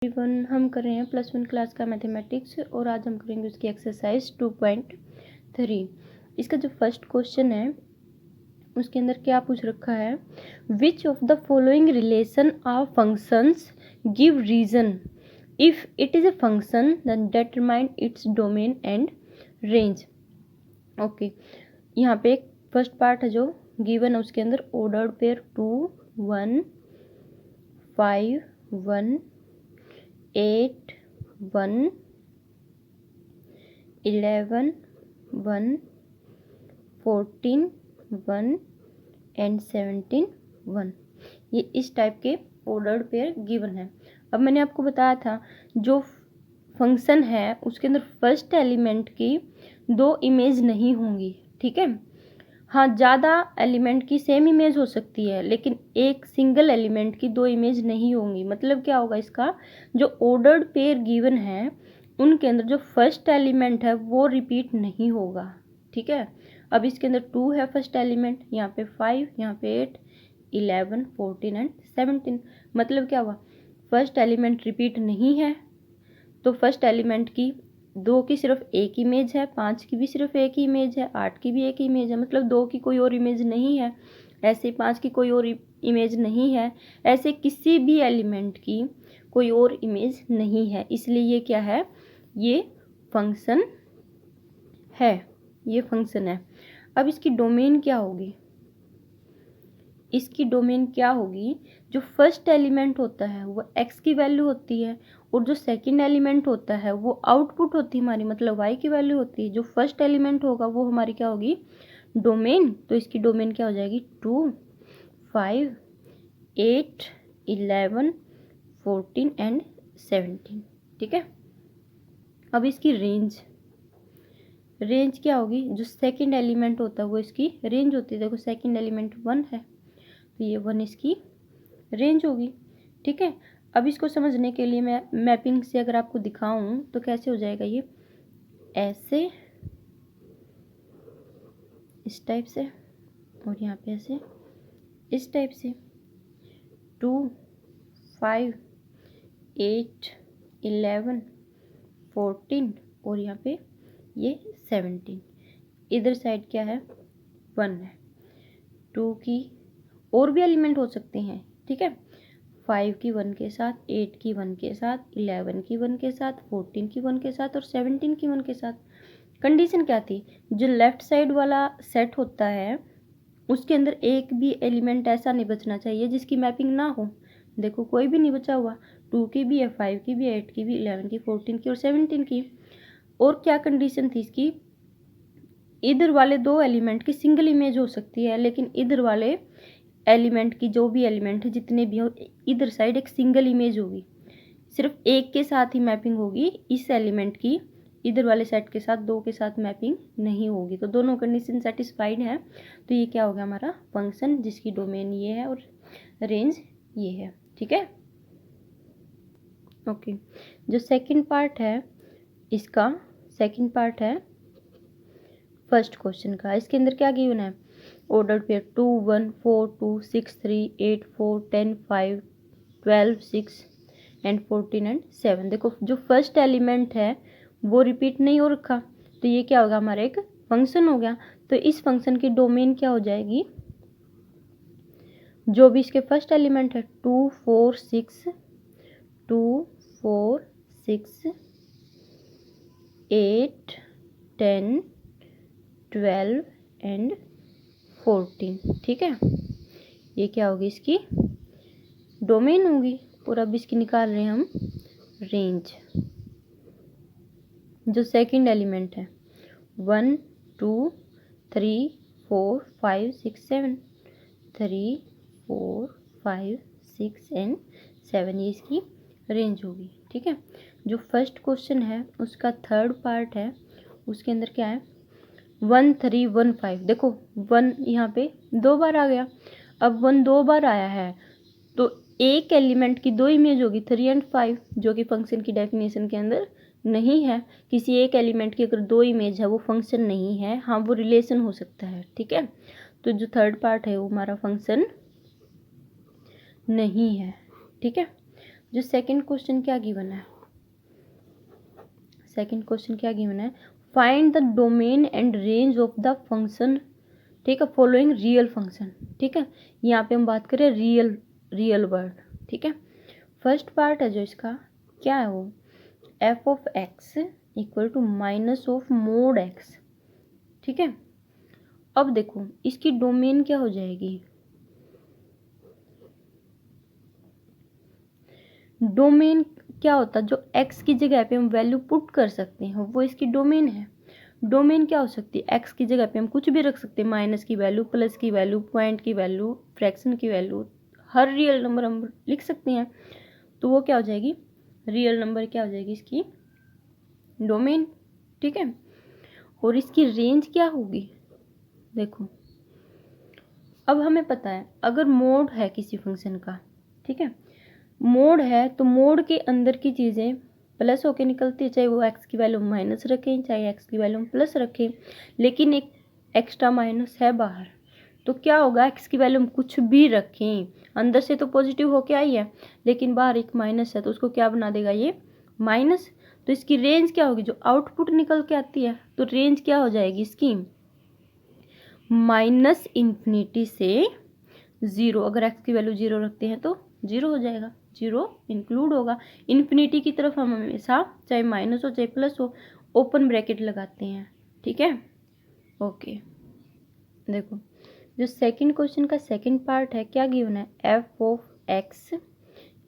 Everyone, हम कर रहे हैं +1 क्लास का मैथमेटिक्स और आज हम करेंगे उसकी एक्सरसाइज 2.3। इसका जो फर्स्ट क्वेश्चन है उसके अंदर क्या पूछ रखा है, which of the following relation of functions give reason if it is a function then determine its domain and range. Okay, यहाँ पे एक फर्स्ट पार्ट है जो गिवन है, उसके अंदर ऑर्डर्ड पेयर 2 1 5 1 8 1 11 1 14 1 एंड 17 1, ये इस टाइप के ऑर्डर्ड पेयर गिवन है। अब मैंने आपको बताया था जो फंक्शन है उसके अंदर फर्स्ट एलिमेंट की 2 इमेज नहीं होंगी, ठीक है। हाँ, ज़्यादा एलिमेंट की सेम इमेज हो सकती है लेकिन एक सिंगल एलिमेंट की 2 इमेज नहीं होंगी। मतलब क्या होगा, इसका जो ऑर्डर्ड पेयर गिवन है उनके अंदर जो फर्स्ट एलिमेंट है वो रिपीट नहीं होगा, ठीक है। अब इसके अंदर 2 है फर्स्ट एलिमेंट, यहाँ पे 5, यहाँ पे 8 11 14 एंड 17। मतलब क्या हुआ, फर्स्ट एलिमेंट रिपीट नहीं है तो फर्स्ट एलिमेंट की 2 की सिर्फ एक इमेज है, 5 की भी सिर्फ एक ही इमेज है, 8 की भी एक इमेज है, मतलब 2 की कोई और इमेज नहीं है। ऐसे 5 की कोई और इमेज नहीं है, ऐसे किसी भी एलिमेंट की कोई और इमेज नहीं है। इसलिए ये क्या है, ये फंक्शन है, ये फंक्शन है। अब इसकी डोमेन क्या होगी, इसकी डोमेन क्या होगी, जो फर्स्ट एलिमेंट होता है वो x की वैल्यू होती है और जो सेकंड एलिमेंट होता है वो आउटपुट होती है हमारी, मतलब y की वैल्यू होती है। जो फर्स्ट एलिमेंट होगा वो हमारी क्या होगी, डोमेन। तो इसकी डोमेन क्या हो जाएगी, 2 5 8 11 14 एंड 17, ठीक है। अब इसकी रेंज, रेंज क्या होगी, जो सेकंड एलिमेंट होता है वो इसकी रेंज होती है। देखो सेकंड एलिमेंट 1 है तो ये 1 इसकी रेंज होगी, ठीक है। अब इसको समझने के लिए मैं मैपिंग से अगर आपको दिखाऊं तो कैसे हो जाएगा, ये ऐसे इस टाइप से और यहाँ पे ऐसे इस टाइप से, 2 5 8 11 14 और यहाँ पे ये 17। इधर साइड क्या है, 1 है। 2 की और भी एलिमेंट हो सकते हैं, ठीक है। 5 की 1 के साथ, 8 की 1 के साथ, 11 की 1 के साथ, 14 की 1 के साथ और 17 की 1 के साथ। कंडीशन क्या थी, जो लेफ्ट साइड वाला सेट होता है उसके अंदर एक भी एलिमेंट ऐसा नहीं बचना चाहिए जिसकी मैपिंग ना हो। देखो कोई भी नहीं बचा हुआ, 2 की भी है, 5 की भी है, 8 की भी, 11 की, 14 की और 17 की। और क्या कंडीशन थी इसकी, इधर वाले 2 एलिमेंट की सिंगल इमेज हो सकती है लेकिन इधर वाले एलिमेंट की जो भी एलिमेंट है जितने भी हो, इधर साइड एक सिंगल इमेज होगी। सिर्फ एक के साथ ही मैपिंग होगी इस एलिमेंट की, इधर वाले सेट के साथ 2 के साथ मैपिंग नहीं होगी। तो दोनों कंडीशन सेटिस्फाइड है तो ये क्या होगा, हमारा फंक्शन जिसकी डोमेन ये है और रेंज ये है, ठीक है। ओके, जो सेकंड पार्ट है इसका, सेकंड पार्ट है फर्स्ट क्वेश्चन का। इसके अंदर क्या गिवन है, ऑर्डर्ड पेयर 2 1 4 2 6 3 8 4 10 5 12 6 एंड 14 एंड 7। देखो जो फर्स्ट एलिमेंट है वो रिपीट नहीं हो रखा तो ये क्या होगा, हमारा एक फंक्शन हो गया। तो इस फंक्शन की डोमेन क्या हो जाएगी, जो भी इसके फर्स्ट एलिमेंट है 2 4 6 2 4 6 8 10 12 एंड 14, ठीक है। ये क्या होगी, इसकी डोमेन होगी। और अब इसकी निकाल रहे हैं हम रेंज। जो सेकंड एलिमेंट है 1 2 3 4 5 6 7, 3 4 5 6 एंड 7, ये इसकी रेंज होगी, ठीक है। जो फर्स्ट क्वेश्चन है उसका थर्ड पार्ट है, उसके अंदर क्या है 1 3 1 5। देखो 1 यहाँ पे 2 बार आ गया, अब 1 2 बार आया है तो एक एलिमेंट की 2 इमेज होगी 3 एंड 5, जो कि फंक्शन की डेफिनेशन के अंदर नहीं है। किसी एक एलिमेंट की अगर 2 इमेज है वो फंक्शन नहीं है, हाँ वो रिलेशन हो सकता है, ठीक है। तो जो थर्ड पार्ट है वो हमारा फंक्शन नहीं है, ठीक है। जो सेकंड क्वेश्चन क्या गिवन है, सेकंड क्वेश्चन क्या गिवन है, find the domain and range of the function, ठीक है, फॉलोइंग रियल फंक्शन। ठीक है, यहाँ पे हम बात करें रियल वर्ड। ठीक है, फर्स्ट पार्ट है जो इसका क्या है वो F of X equal to minus of mod X. ठीक है, अब देखो इसकी डोमेन क्या हो जाएगी, डोमेन क्या होता है, जो x की जगह पे हम वैल्यू पुट कर सकते हैं वो इसकी डोमेन है। डोमेन क्या हो सकती है, x की जगह पे हम कुछ भी रख सकते हैं, माइनस की वैल्यू, प्लस की वैल्यू, पॉइंट की वैल्यू, फ्रैक्शन की वैल्यू, हर रियल नंबर हम लिख सकते हैं। तो वो क्या हो जाएगी, रियल नंबर क्या हो जाएगी इसकी डोमेन। ठीक है, और इसकी रेंज क्या होगी, देखो अब हमें पता है अगर मोड है किसी फंक्शन का, ठीक है, मोड है तो मोड के अंदर की चीज़ें प्लस होके निकलती है, चाहे वो एक्स की वैल्यू माइनस रखें चाहे एक्स की वैल्यू प्लस रखें, लेकिन एक एक्स्ट्रा माइनस है बाहर, तो क्या होगा, एक्स की वैल्यू हम कुछ भी रखें अंदर से तो पॉजिटिव होके आई है, लेकिन बाहर एक माइनस है तो उसको क्या बना देगा ये माइनस। तो इसकी रेंज क्या होगी, जो आउटपुट निकल के आती है, तो रेंज क्या हो जाएगी इसकी माइनस इन्फिनिटी से ज़ीरो। अगर एक्स की वैल्यू ज़ीरो रखते हैं तो ज़ीरो हो जाएगा, ज़ीरो इंक्लूड होगा। इन्फिनिटी की तरफ हम हमेशा चाहे माइनस हो चाहे प्लस हो ओपन ब्रैकेट लगाते हैं। ठीक है, ओके। देखो जो सेकंड क्वेश्चन का सेकंड पार्ट है क्या गिवन है, F of X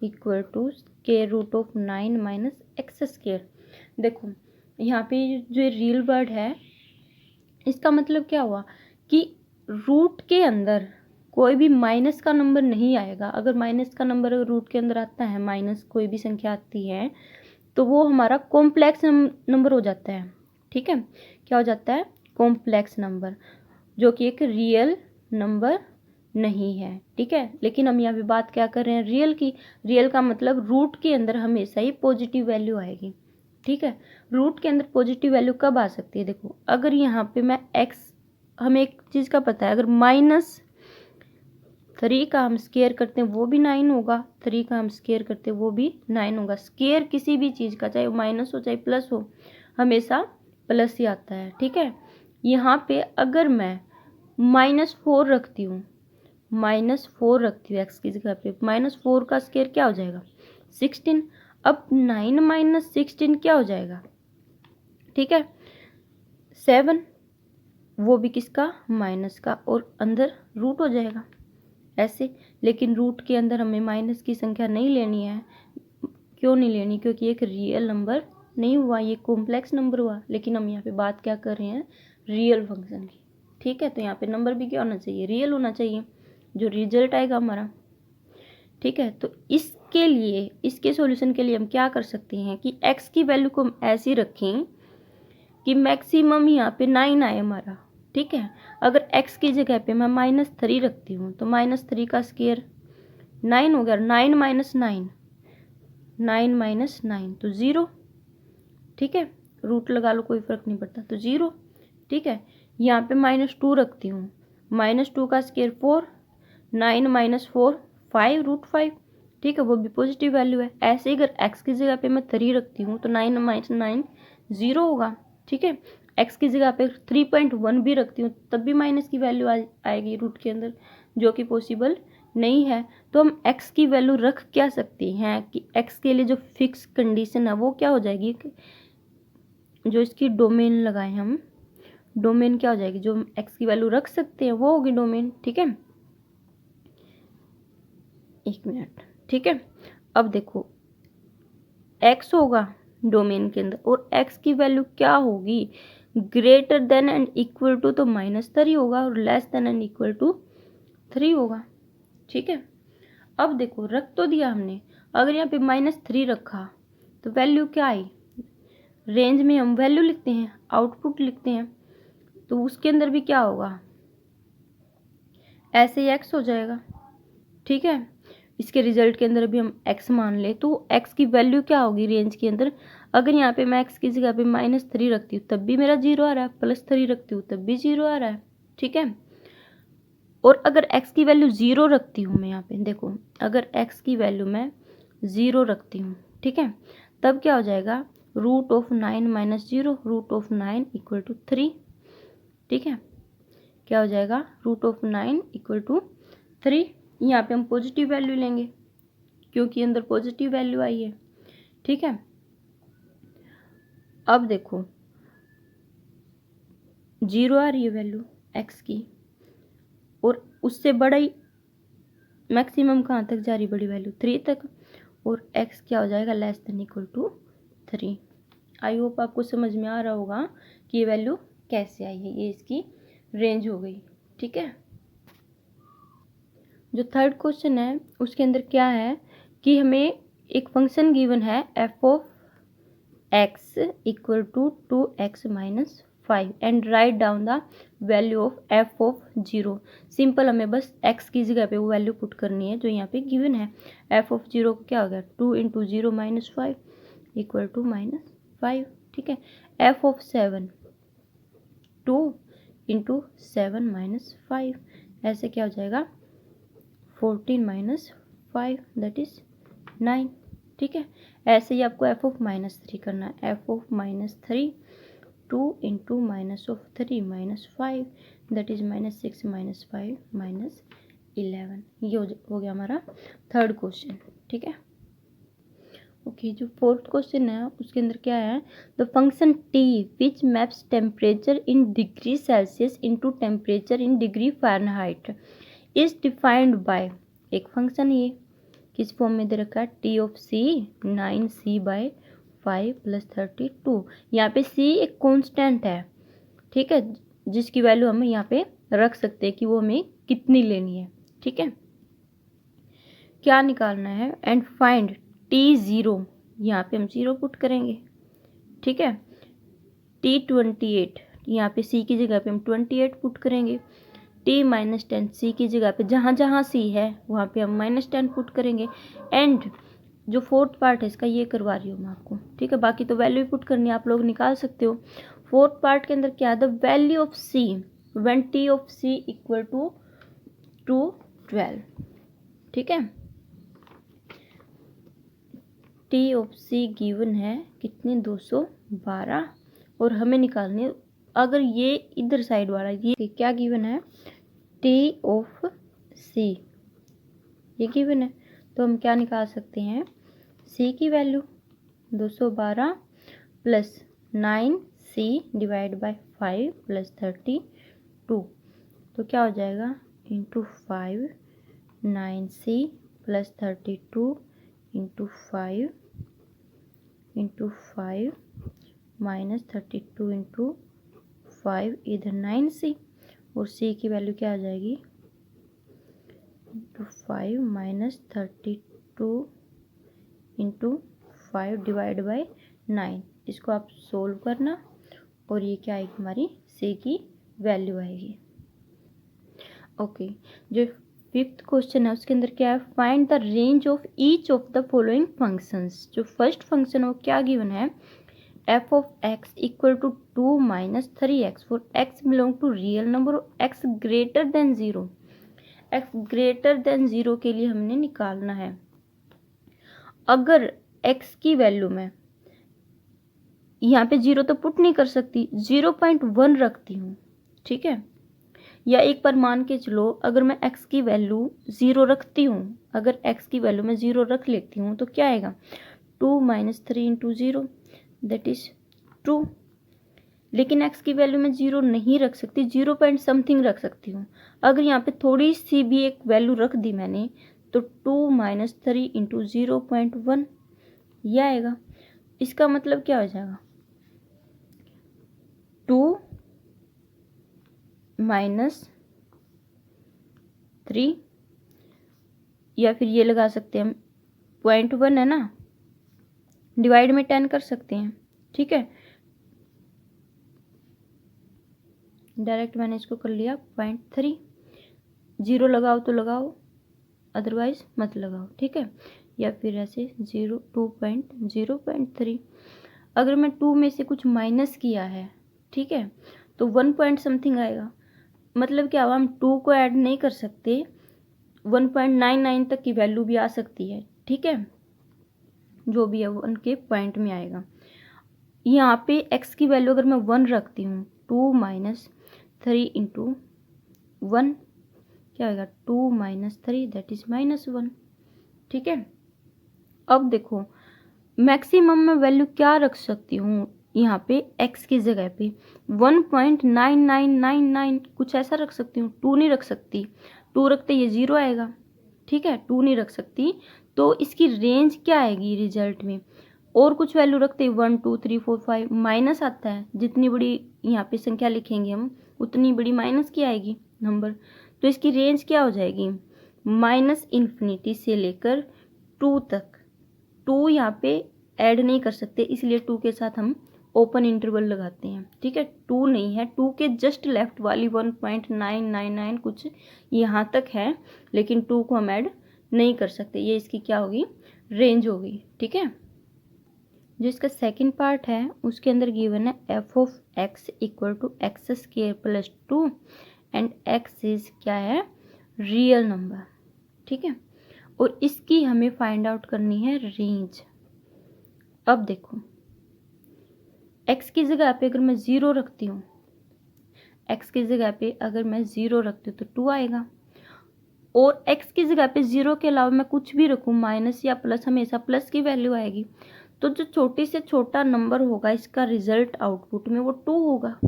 equal to square root of 9 minus X square. देखो यहाँ पे जो रियल वर्ड है इसका मतलब क्या हुआ कि रूट के अंदर कोई भी माइनस का नंबर नहीं आएगा। अगर माइनस का नंबर अगर रूट के अंदर आता है, माइनस कोई भी संख्या आती है तो वो हमारा कॉम्प्लेक्स नंबर हो जाता है। ठीक है, क्या हो जाता है, कॉम्प्लेक्स नंबर, जो कि एक रियल नंबर नहीं है। ठीक है, लेकिन हम यहाँ पे बात क्या कर रहे हैं, रियल की। रियल का मतलब रूट के अंदर हमेशा ही पॉजिटिव वैल्यू आएगी। ठीक है, रूट के अंदर पॉजिटिव वैल्यू कब आ सकती है, देखो अगर यहाँ पे मैं एक्स, हमें एक चीज़ का पता है, अगर -3 का हम स्केयर करते हैं वो भी 9 होगा, 3 का हम स्केयर करते हैं वो भी 9 होगा। स्केयर किसी भी चीज़ का चाहे वो माइनस हो चाहे प्लस हो हमेशा प्लस ही आता है। ठीक है, यहाँ पे अगर मैं -4 रखती हूँ, -4 रखती हूँ एक्स की जगह पे, -4 का स्केयर क्या हो जाएगा 16। अब 9 माइनस 16 क्या हो जाएगा, ठीक है 7, वो भी किसका माइनस का, और अंदर रूट हो जाएगा ऐसे। लेकिन रूट के अंदर हमें माइनस की संख्या नहीं लेनी है। क्यों नहीं लेनी, क्योंकि एक रियल नंबर नहीं हुआ, ये कॉम्प्लेक्स नंबर हुआ। लेकिन हम यहाँ पे बात क्या कर रहे हैं, रियल फंक्शन की। ठीक है, तो यहाँ पे नंबर भी क्या होना चाहिए, रियल होना चाहिए, जो रिजल्ट आएगा हमारा। ठीक है, तो इसके लिए, इसके सॉल्यूशन के लिए हम क्या कर सकते हैं कि x की वैल्यू को हम ऐसी रखें कि मैक्सिमम यहाँ पे 9 आए हमारा। ठीक है, अगर x की जगह पे मैं -3 रखती हूँ तो -3 का स्क्वायर 9 हो गया, 9 माइनस 9, 9 माइनस 9 तो 0। ठीक है, रूट लगा लो कोई फ़र्क नहीं पड़ता, तो 0। ठीक है, यहाँ पे -2 रखती हूँ, -2 का स्क्वायर 4, 9 माइनस 4 5 √5। ठीक है, वो भी पॉजिटिव वैल्यू है। ऐसे ही अगर x की जगह पे मैं 3 रखती हूँ तो 9 माइनस 9 0 होगा। ठीक है, x की जगह पे 3.1 भी रखती हूँ तब भी माइनस की वैल्यू आएगी रूट के अंदर, जो कि पॉसिबल नहीं है। तो हम x की वैल्यू रख क्या सकते हैं कि x के लिए जो फिक्स कंडीशन है वो क्या हो जाएगी, जो इसकी डोमेन लगाए हम, डोमेन क्या हो जाएगी, जो हम x की वैल्यू रख सकते हैं वो होगी डोमेन। ठीक है, एक मिनट। ठीक है, अब देखो x होगा डोमेन के अंदर और x की वैल्यू क्या होगी, greater than and equal to तो -3 होगा और less than and equal to 3 होगा। ठीक है, अब देखो रख तो दिया हमने, अगर यहाँ पे -3 रखा तो वैल्यू क्या आई, रेंज में हम वैल्यू लिखते हैं, आउटपुट लिखते हैं, तो उसके अंदर भी क्या होगा, ऐसे ही x हो जाएगा। ठीक है, इसके रिजल्ट के अंदर भी हम x मान ले तो x की वैल्यू क्या होगी रेंज के अंदर, अगर यहाँ पे मैं x की जगह पे -3 रखती हूँ तब भी मेरा 0 आ रहा है, +3 रखती हूँ तब भी 0 आ रहा है। ठीक है, और अगर x की वैल्यू 0 रखती हूँ मैं यहाँ पे, देखो अगर x की वैल्यू मैं 0 रखती हूँ, ठीक है, तब क्या हो जाएगा, root of 9 minus 0, root of 9 equal to 3, ठीक है, क्या हो जाएगा, रूट ऑफ 9 इक्वल टू 3। यहाँ पे हम पॉजिटिव वैल्यू लेंगे क्योंकि अंदर पॉजिटिव वैल्यू आई है, ठीक है। अब देखो 0 आ रही है वैल्यू x की, और उससे बड़ा ही मैक्सिमम कहाँ तक जा रही, बड़ी वैल्यू 3 तक, और x क्या हो जाएगा, less than equal to 3। I hope आपको समझ में आ रहा होगा कि ये वैल्यू कैसे आई है, ये इसकी रेंज हो गई, ठीक है। जो थर्ड क्वेश्चन है उसके अंदर क्या है कि हमें एक फंक्शन गिवन है f of x equal to 2x minus 5 and write down the value of f of 0। Simple हमें बस x की जगह पे वो वैल्यू पुट करनी है जो यहाँ पे गिवन है। f ऑफ 0 को क्या हो गया, 2 into 0 minus 5 equal to minus 5, ठीक है। f ऑफ 7, 2 इंटू 7 माइनस 5, ऐसे क्या हो जाएगा, 14 माइनस 5 दैट इज 9, ठीक है। ऐसे ही आपको f ऑफ माइनस 3 करना है, f of minus 3, 2 into minus of 3 minus 5 that is minus 6 minus 5 minus 11। ये हो गया हमारा थर्ड क्वेश्चन, ठीक है। ओके, जो फोर्थ क्वेश्चन है उसके अंदर क्या है, the function t which maps temperature in degree Celsius into temperature in degree Fahrenheit is defined by, एक फंक्शन ये किस फॉर्म में दे रखा है, T of C 9c by 5 plus 32। यहाँ पे c एक कांस्टेंट है, ठीक है, जिसकी वैल्यू हम यहाँ पे रख सकते हैं कि वो हमें कितनी लेनी है, ठीक है। क्या निकालना है, एंड फाइंड t0, यहाँ पे हम 0 पुट करेंगे, ठीक है। t28, यहाँ पे c की जगह पे हम 28 पुट करेंगे। t माइनस 10, सी की जगह पे जहाँ जहाँ सी है वहाँ पे हम माइनस 10 पुट करेंगे। एंड जो फोर्थ पार्ट है इसका ये करवा रही हूँ मैं आपको, ठीक है, बाकी तो वैल्यू पुट करनी है, आप लोग निकाल सकते हो। फोर्थ पार्ट के अंदर क्या है, the value of C when T of C equal to 12, ठीक है। टी ऑफ सी गिवन है कितने, 212, और हमें निकालनी है, अगर ये इधर साइड वाला ये क्या गिवन है, टी ऑफ सी ये गिवन है, तो हम क्या निकाल सकते हैं, सी की value 212 plus 9c divide by 5 plus 32, तो क्या हो जाएगा, into 5, 9c plus 32 into 5 minus 32 into 5, इधर 9c, और c की वैल्यू क्या आ जाएगी, into 5 minus 32 into 5 divide by 9। इसको आप सोल्व करना और ये क्या आएगी, हमारी c की वैल्यू आएगी। ओके, जो फिफ्थ क्वेश्चन है उसके अंदर क्या है, find the range of each of the following functions. जो फर्स्ट फंक्शन है वो क्या गिवन है, f of x equal to 2 minus 3x for x belong to real number और x greater than 0। x greater than 0 के लिए हमने निकालना है, अगर x की वैल्यू में यहाँ पे 0 तो पुट नहीं कर सकती, 0.1 रखती हूँ, ठीक है, या एक बार मान के चलो अगर मैं x की वैल्यू 0 रखती हूँ, अगर x की वैल्यू मैं 0 रख लेती हूँ तो क्या आएगा, 2 माइनस 3 इंटू 0 दैट इज 2। लेकिन x की वैल्यू मैं 0 नहीं रख सकती, 0 पॉइंट समथिंग रख सकती हूँ। अगर यहाँ पे थोड़ी सी भी एक वैल्यू रख दी मैंने तो 2 माइनस 3 इंटू 0.1 यह आएगा। इसका मतलब क्या हो जाएगा, 2 माइनस 3, या फिर ये लगा सकते हैं हम 0.1 है ना, डिवाइड में 10 कर सकते हैं, ठीक है, डायरेक्ट मैंने इसको कर लिया 0.3। 0 लगाओ तो लगाओ, अदरवाइज मत लगाओ, ठीक है, या फिर ऐसे 0.3। अगर मैं 2 में से कुछ माइनस किया है, ठीक है, तो 1 पॉइंट समथिंग आएगा। मतलब क्या हुआ, हम 2 को ऐड नहीं कर सकते, 1.99 तक की वैल्यू भी आ सकती है, ठीक है। जो भी है 1 के पॉइंट में आएगा। यहाँ पे x की वैल्यू अगर मैं 1 रखती हूँ, 2 माइनस 3 इंटू 1 क्या आएगा, 2 माइनस 3 दैट इज -1। ठीक है, अब देखो मैक्सिमम मैं वैल्यू क्या रख सकती हूँ यहाँ पे x की जगह पे 1.9999 कुछ ऐसा रख सकती हूँ, 2 नहीं रख सकती। 2 रखते ये 0 आएगा। ठीक है, 2 नहीं रख सकती, तो इसकी रेंज क्या आएगी रिजल्ट में, और कुछ वैल्यू रखते 1 2 3 4 5 माइनस आता है। जितनी बड़ी यहाँ पे संख्या लिखेंगे हम उतनी बड़ी माइनस की आएगी नंबर, तो इसकी रेंज क्या हो जाएगी, -∞ से लेकर 2 तक। 2 यहाँ पे ऐड नहीं कर सकते, इसलिए 2 के साथ हम ओपन इंटरवल लगाते हैं। ठीक है, 2 नहीं है, 2 के जस्ट लेफ्ट वाली 1.999 कुछ यहाँ तक है, लेकिन 2 को हम ऐड नहीं कर सकते। ये इसकी क्या होगी, रेंज होगी। ठीक है, जो इसका सेकंड पार्ट है उसके अंदर गिवन है f(x) equal to x² plus 2 and x is क्या है, रियल नंबर। ठीक है, और इसकी हमें फाइंड आउट करनी है रेंज। अब देखो x की जगह पे अगर मैं 0 रखती हूँ, x की जगह पे अगर मैं 0 रखती हूँ तो 2 आएगा, और x की जगह पे 0 के अलावा मैं कुछ भी रखूँ माइनस या प्लस, हमेशा प्लस की वैल्यू आएगी। तो जो छोटी से छोटा नंबर होगा इसका रिजल्ट आउटपुट में वो 2 होगा।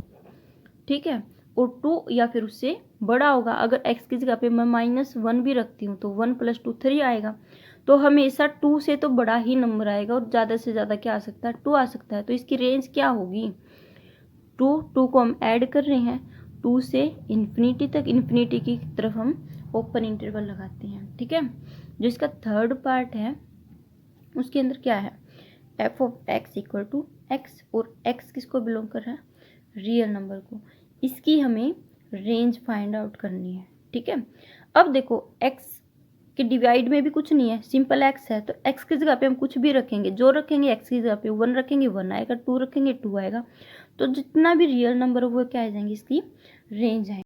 ठीक है, और 2 या फिर उससे बड़ा होगा। अगर x की जगह पे मैं -1 भी रखती हूँ तो 1 + 2 3 आएगा, तो हमेशा 2 से तो बड़ा ही नंबर आएगा, और ज़्यादा से ज़्यादा क्या आ सकता है, 2 आ सकता है। तो इसकी रेंज क्या होगी, 2 को हम ऐड कर रहे हैं, 2 से इन्फिनिटी तक, इन्फिनिटी की तरफ हम ओपन इंटरवल लगाते हैं। ठीक है, जो इसका थर्ड पार्ट है उसके अंदर क्या है, f(x) इक्वल टू x, और x किसको बिलोंग कर रहा है, रियल नंबर को। इसकी हमें रेंज फाइंड आउट करनी है। ठीक है, अब देखो x के डिवाइड में भी कुछ नहीं है, सिंपल x है, तो x की जगह पे हम कुछ भी रखेंगे, जो रखेंगे x की जगह पे 1 रखेंगे 1 आएगा, 2 रखेंगे 2 आएगा। तो जितना भी रियल नंबर हो वो क्या आ जाएंगे, इसकी रेंज है।